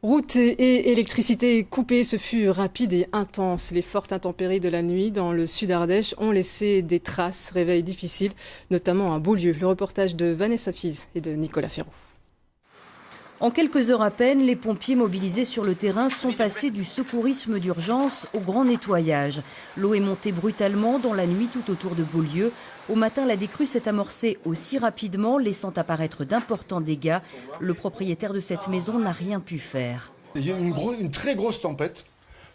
Routes et électricité coupées, ce fut rapide et intense. Les fortes intempéries de la nuit dans le sud Ardèche ont laissé des traces, réveils difficiles, notamment à Beaulieu. Le reportage de Vanessa Fiz et de Nicolas Ferraud. En quelques heures à peine, les pompiers mobilisés sur le terrain sont passés du secourisme d'urgence au grand nettoyage. L'eau est montée brutalement dans la nuit tout autour de Beaulieu. Au matin, la décrue s'est amorcée aussi rapidement, laissant apparaître d'importants dégâts. Le propriétaire de cette maison n'a rien pu faire. Il y a une très grosse tempête.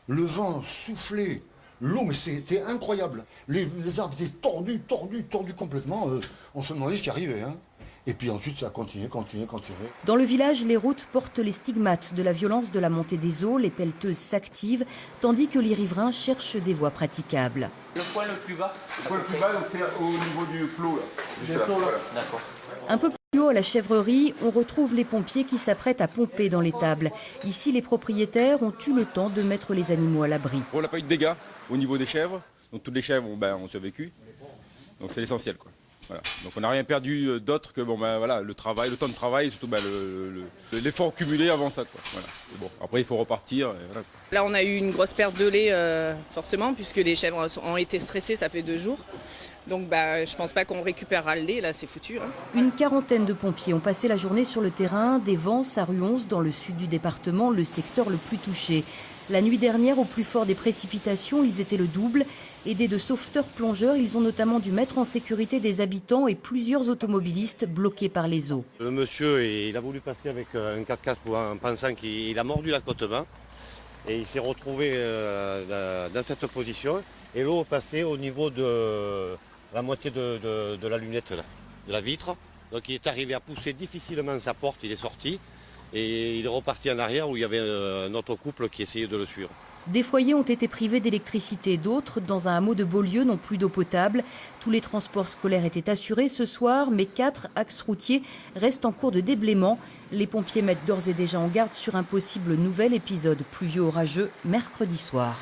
Le vent soufflait, l'eau, mais c'était incroyable. Les arbres étaient tordus complètement. On se demandait ce qui arrivait. Et puis ensuite, ça a continué. Dans le village, les routes portent les stigmates de la violence de la montée des eaux. Les pelleteuses s'activent, tandis que les riverains cherchent des voies praticables. Le point le plus bas, donc c'est au niveau du clos, là. Voilà. D'accord. Un peu plus haut, à la Chèvrerie, on retrouve les pompiers qui s'apprêtent à pomper dans l'étable. Ici, les propriétaires ont eu le temps de mettre les animaux à l'abri. On n'a pas eu de dégâts au niveau des chèvres. Donc toutes les chèvres ont survécu. Donc c'est l'essentiel, quoi. Voilà. Donc on n'a rien perdu d'autre que le temps de travail et surtout l'effort cumulé avant ça, quoi. Voilà. Bon, après il faut repartir. Et voilà. Là on a eu une grosse perte de lait forcément puisque les chèvres ont été stressées, ça fait 2 jours. Donc je pense pas qu'on récupérera le lait, là c'est foutu. Une quarantaine de pompiers ont passé la journée sur le terrain des Vences à Ruons dans le sud du département, le secteur le plus touché. La nuit dernière, au plus fort des précipitations, ils étaient le double. Aidés de sauveteurs-plongeurs, ils ont notamment dû mettre en sécurité des habitants et plusieurs automobilistes bloqués par les eaux. Le monsieur, il a voulu passer avec un 4x4 en pensant qu'il a mordu l'accotement. Et il s'est retrouvé dans cette position. Et l'eau passait au niveau de la moitié de la lunette, là, de la vitre. Donc il est arrivé à pousser difficilement sa porte, il est sorti. Et il est reparti en arrière où il y avait un autre couple qui essayait de le suivre. Des foyers ont été privés d'électricité, d'autres, dans un hameau de Beaulieu, n'ont plus d'eau potable. Tous les transports scolaires étaient assurés ce soir, mais 4 axes routiers restent en cours de déblaiement. Les pompiers mettent d'ores et déjà en garde sur un possible nouvel épisode pluvieux orageux mercredi soir.